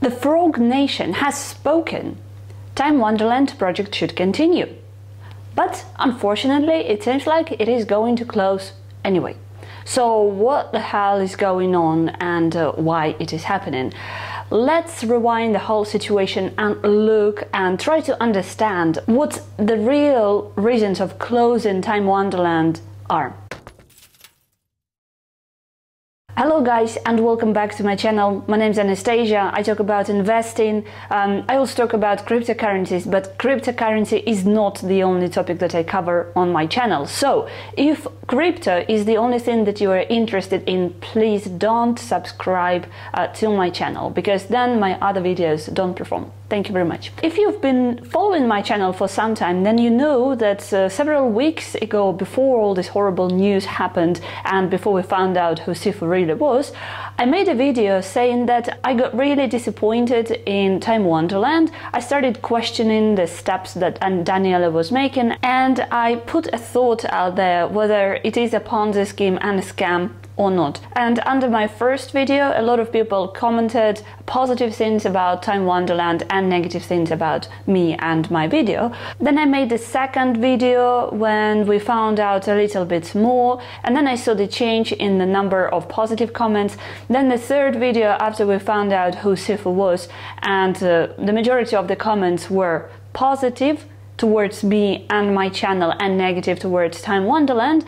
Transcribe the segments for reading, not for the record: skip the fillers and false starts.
The Frog Nation has spoken. Time Wonderland project should continue. But unfortunately, it seems like it is going to close anyway. So what the hell is going on and why it is happening? Let's rewind the whole situation and look and try to understand what the real reasons of closing Time Wonderland are. Hello guys and welcome back to my channel. My name is Anastasia. I talk about investing. I also talk about cryptocurrencies, but cryptocurrency is not the only topic that I cover on my channel. So if crypto is the only thing that you are interested in, please don't subscribe to my channel, because then my other videos don't perform. Thank you very much. If you've been following my channel for some time, then you know that several weeks ago, before all this horrible news happened and before we found out who Sifu really was, I made a video saying that I got really disappointed in Time Wonderland. I started questioning the steps that Daniele was making, and I put a thought out there whether it is a Ponzi scheme and a scam or not. And under my first video, a lot of people commented positive things about Time Wonderland and negative things about me and my video. Then I made the second video when we found out a little bit more, and then I saw the change in the number of positive comments. Then the third video after we found out who Sifu was, and the majority of the comments were positive towards me and my channel and negative towards Time Wonderland.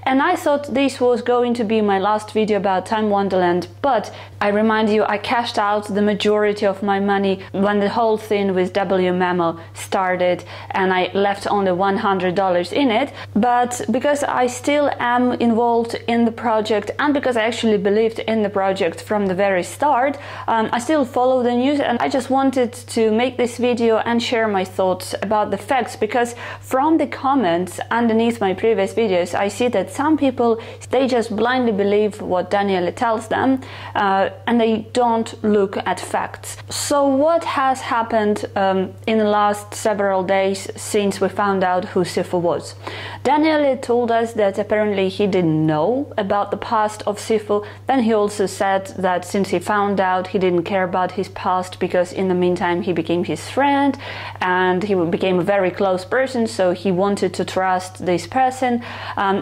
And I thought this was going to be my last video about Time Wonderland, but I remind you, I cashed out the majority of my money when the whole thing with WMemo started, and I left only $100 in it. But because I still am involved in the project, and because I actually believed in the project from the very start, I still follow the news, and I just wanted to make this video and share my thoughts about the facts, because from the comments underneath my previous videos, I see that some people, they just blindly believe what Daniele tells them, and they don't look at facts. So what has happened in the last several days since we found out who Sifu was? Daniele told us that apparently he didn't know about the past of Sifu. Then he also said that since he found out, he didn't care about his past, because in the meantime he became his friend and he became a very close person, so he wanted to trust this person.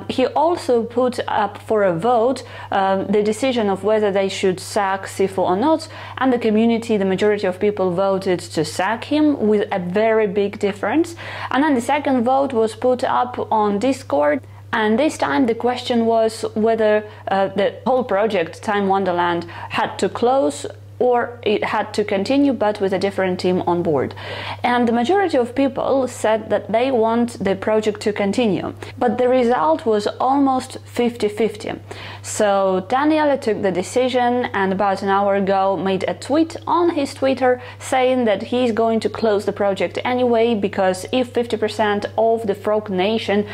He also put up for a vote the decision of whether they should sack Sifu or not, and the community, the majority of people voted to sack him with a very big difference. And then the second vote was put up on Discord, and this time the question was whether the whole project Time Wonderland had to close or it had to continue, but with a different team on board. And the majority of people said that they want the project to continue, but the result was almost 50-50. So Daniele took the decision, and about an hour ago made a tweet on his Twitter saying that he's going to close the project anyway, because if 50% of the Frog Nation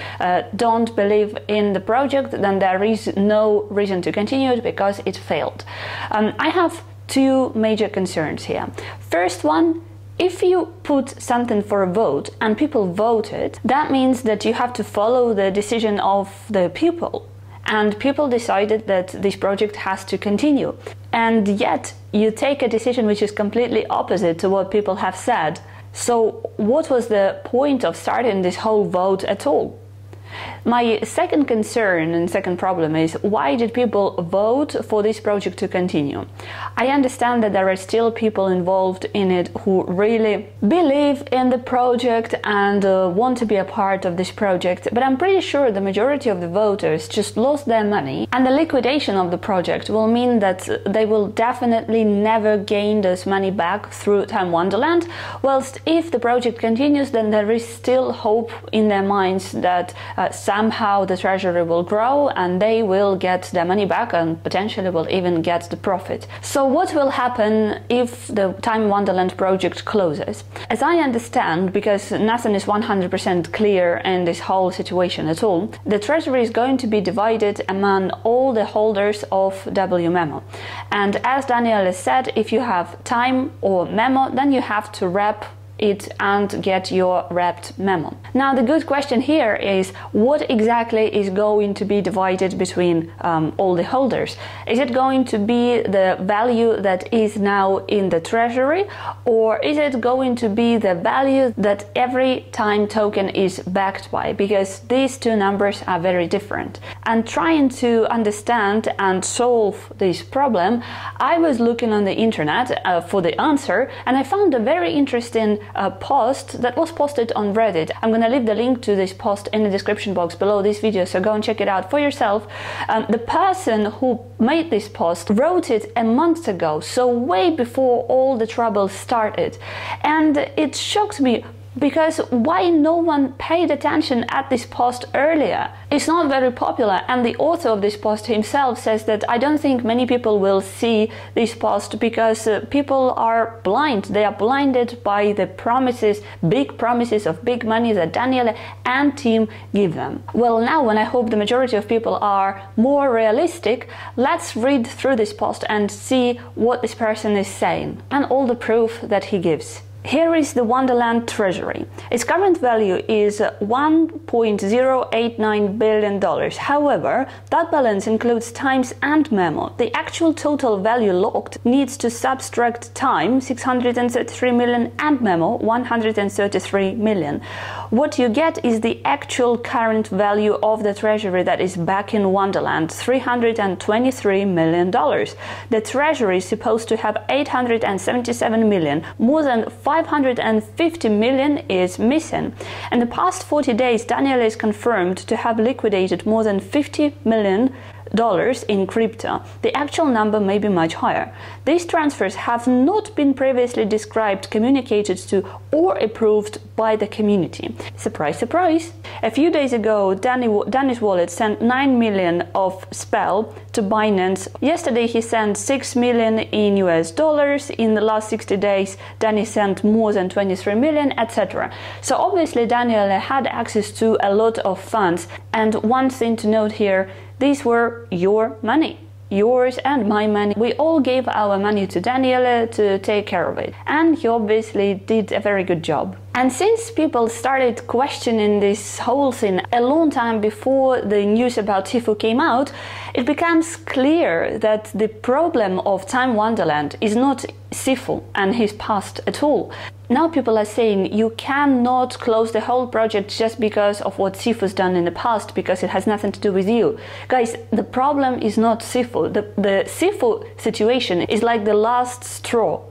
don't believe in the project, then there is no reason to continue it because it failed. I have two major concerns here. First one, if you put something for a vote and people voted, that means that you have to follow the decision of the people. And people decided that this project has to continue. And yet you take a decision which is completely opposite to what people have said. So what was the point of starting this whole vote at all? My second concern and second problem is, why did people vote for this project to continue? I understand that there are still people involved in it who really believe in the project and want to be a part of this project, but I'm pretty sure the majority of the voters just lost their money, and the liquidation of the project will mean that they will definitely never gain this money back through Time Wonderland, whilst if the project continues, then there is still hope in their minds that somehow the treasury will grow and they will get their money back and potentially will even get the profit. So what will happen if the Time Wonderland project closes? As I understand, because nothing is 100% clear in this whole situation at all, the treasury is going to be divided among all the holders of WMemo. And as Daniele said, if you have Time or Memo, then you have to wrap it and get your wrapped memo. Now the good question here is, what exactly is going to be divided between all the holders? Is it going to be the value that is now in the treasury, or is it going to be the value that every time token is backed by? Because these two numbers are very different. And trying to understand and solve this problem, I was looking on the internet for the answer, and I found a very interesting post that was posted on Reddit. I'm gonna leave the link to this post in the description box below this video, so go and check it out for yourself. The person who made this post wrote it a month ago, so way before all the trouble started, and it shocked me because why no one paid attention at this post earlier? It's not very popular, and the author of this post himself says that I don't think many people will see this post because people are blind. They are blinded by the promises, big promises of big money that Daniele and team give them. Well, now when I hope the majority of people are more realistic, let's read through this post and see what this person is saying and all the proof that he gives. Here is the Wonderland treasury. Its current value is $1.089 billion. However, that balance includes Time's and Memo. The actual total value locked needs to subtract Time, 633 million, and Memo, 133 million. What you get is the actual current value of the treasury that is back in Wonderland, $323 million. The treasury is supposed to have 877 million, more than 550 million is missing. In the past 40 days, Daniele is confirmed to have liquidated more than $50 million in crypto. The actual number may be much higher. These transfers have not been previously described, communicated to, or approved by the community. Surprise, surprise! A few days ago, Danny's wallet sent 9 million of Spell to Binance. Yesterday he sent 6 million in US dollars. In the last 60 days, Danny sent more than 23 million, etc. So obviously Daniele had access to a lot of funds. And one thing to note here, these were your money. Yours and my money. We all gave our money to Daniele to take care of it. And he obviously did a very good job. And since people started questioning this whole thing a long time before the news about Sifu came out, it becomes clear that the problem of Time Wonderland is not Sifu and his past at all. Now people are saying you cannot close the whole project just because of what Sifu's done in the past, because it has nothing to do with you. Guys, the problem is not Sifu. The Sifu situation is like the last straw.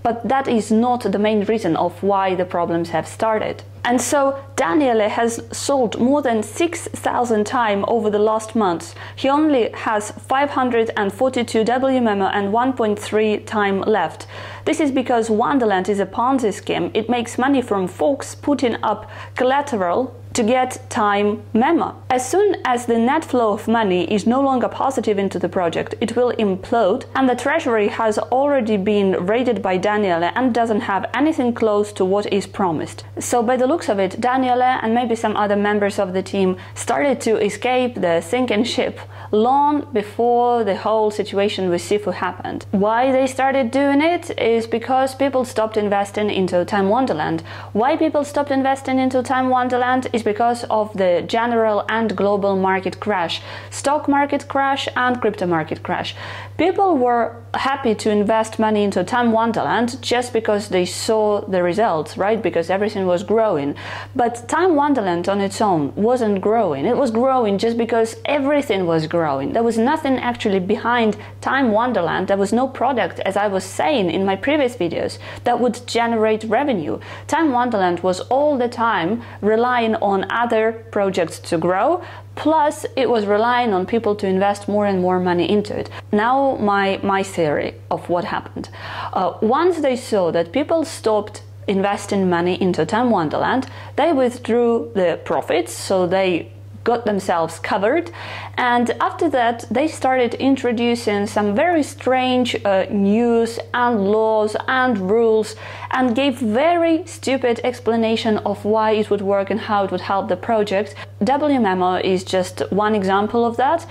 But that is not the main reason of why the problems have started. And so Daniele has sold more than 6,000 Time over the last months. He only has 542 WMemo and 1.3 Time left. This is because Wonderland is a Ponzi scheme. It makes money from folks putting up collateral to get Time Memo. As soon as the net flow of money is no longer positive into the project, it will implode, and the treasury has already been raided by Daniele and doesn't have anything close to what is promised. So by the looks of it, Daniele and maybe some other members of the team started to escape the sinking ship long before the whole situation with Sifu happened. Why they started doing it is because people stopped investing into Time Wonderland. Why people stopped investing into Time Wonderland is because of the general and global market crash, stock market crash and crypto market crash. People were happy to invest money into Time Wonderland just because they saw the results, right? Because everything was growing. But Time Wonderland on its own wasn't growing. It was growing just because everything was growing. There was nothing actually behind Time Wonderland. There was no product, as I was saying in my previous videos, that would generate revenue. Time Wonderland was all the time relying on other projects to grow, plus it was relying on people to invest more and more money into it. Now my theory of what happened. Once they saw that people stopped investing money into Time Wonderland, they withdrew the profits, so they got themselves covered, and after that they started introducing some very strange news and laws and rules, and gave very stupid explanation of why it would work and how it would help the project. WMemo is just one example of that.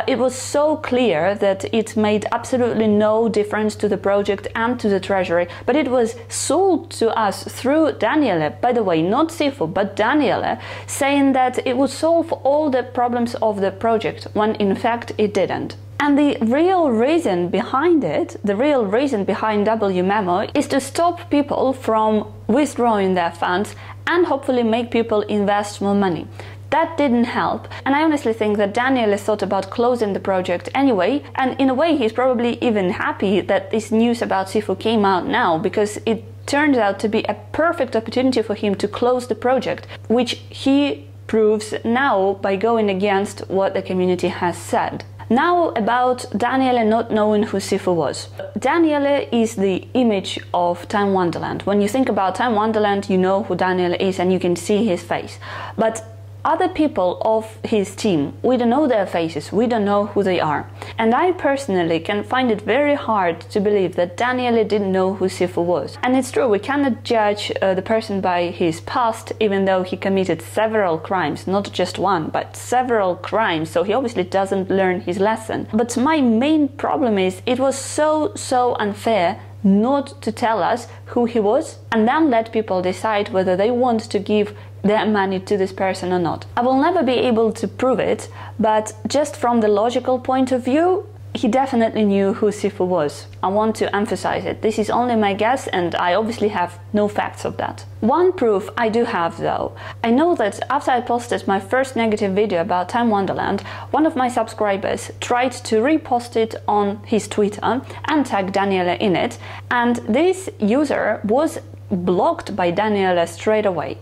It was so clear that it made absolutely no difference to the project and to the treasury, but it was sold to us through Daniele, by the way, not Sifu, but Daniele, saying that it would solve all the problems of the project, when in fact it didn't. And the real reason behind it, the real reason behind WMemo, is to stop people from withdrawing their funds and hopefully make people invest more money. That didn't help, and I honestly think that Daniele thought about closing the project anyway, and in a way he's probably even happy that this news about Sifu came out now, because it turned out to be a perfect opportunity for him to close the project, which he proves now by going against what the community has said. Now about Daniele not knowing who Sifu was. Daniele is the image of Time Wonderland. When you think about Time Wonderland, you know who Daniele is and you can see his face. But other people of his team, we don't know their faces, we don't know who they are. And I personally can find it very hard to believe that Daniele didn't know who Sifu was. And it's true, we cannot judge the person by his past, even though he committed several crimes, not just one, but several crimes, so he obviously doesn't learn his lesson. But my main problem is, it was so unfair not to tell us who he was and then let people decide whether they want to give their money to this person or not. I will never be able to prove it, but just from the logical point of view, he definitely knew who Sifu was. I want to emphasize it. This is only my guess, and I obviously have no facts of that. One proof I do have though. I know that after I posted my first negative video about Time Wonderland, one of my subscribers tried to repost it on his Twitter and tag Daniele in it, and this user was blocked by Daniele straight away.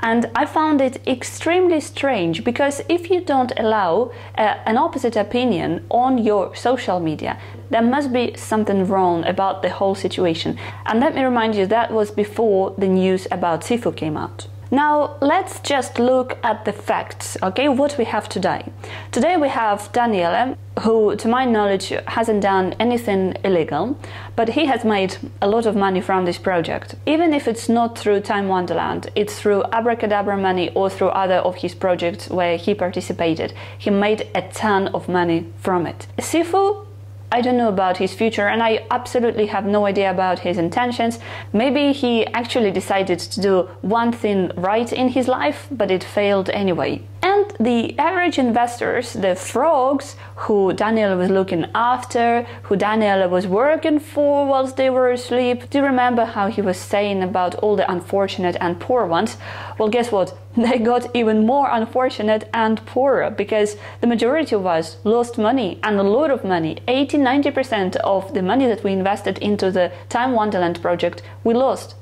And I found it extremely strange, because if you don't allow an opposite opinion on your social media, there must be something wrong about the whole situation. And let me remind you, that was before the news about Sifu came out. Now let's just look at the facts, okay, what we have today. Today we have Daniele, who to my knowledge hasn't done anything illegal, but he has made a lot of money from this project. Even if it's not through Time Wonderland, it's through Abracadabra money or through other of his projects where he participated. He made a ton of money from it. Sifu, I don't know about his future, and I absolutely have no idea about his intentions. Maybe he actually decided to do one thing right in his life, but it failed anyway. And the average investors, the frogs who Daniele was looking after, who Daniele was working for whilst they were asleep, do you remember how he was saying about all the unfortunate and poor ones? Well, guess what? They got even more unfortunate and poorer, because the majority of us lost money, and a lot of money. 80–90% of the money that we invested into the Time Wonderland project we lost.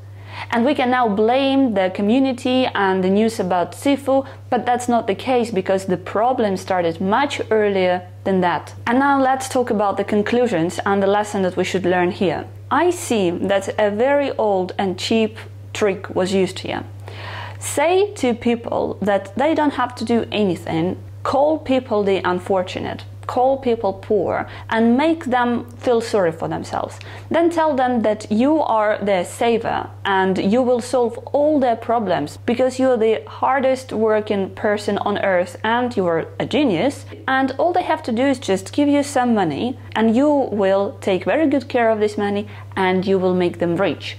And we can now blame the community and the news about Sifu, but that's not the case, because the problem started much earlier than that. And now let's talk about the conclusions and the lesson that we should learn here. I see that a very old and cheap trick was used here. Say to people that they don't have to do anything, call people the unfortunate, call people poor, and make them feel sorry for themselves. Then tell them that you are their savior and you will solve all their problems because you're the hardest working person on earth and you're a genius, and all they have to do is just give you some money and you will take very good care of this money and you will make them rich.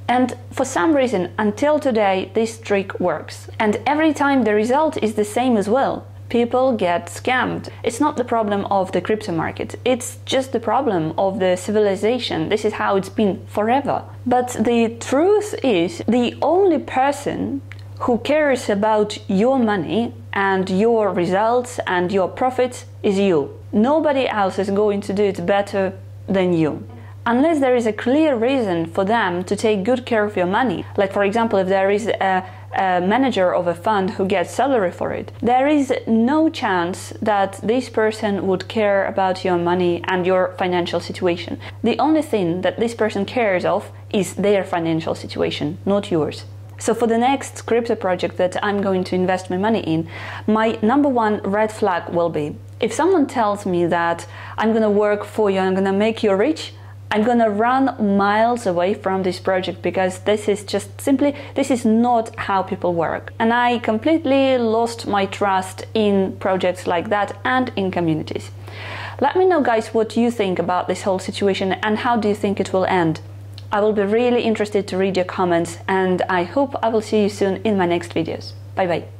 And for some reason, until today, this trick works. And every time the result is the same as well. People get scammed. It's not the problem of the crypto market, it's just the problem of the civilization. This is how it's been forever. But the truth is, the only person who cares about your money and your results and your profits is you. Nobody else is going to do it better than you. Unless there is a clear reason for them to take good care of your money, like for example if there is a manager of a fund who gets salary for it, there is no chance that this person would care about your money and your financial situation. The only thing that this person cares of is their financial situation, not yours. So for the next crypto project that I'm going to invest my money in, my number one red flag will be, if someone tells me that I'm gonna work for you, I'm gonna make you rich, I'm gonna run miles away from this project, because this is just simply, this is not how people work. And I completely lost my trust in projects like that and in communities. Let me know, guys, what you think about this whole situation and how do you think it will end. I will be really interested to read your comments, and I hope I will see you soon in my next videos. Bye bye.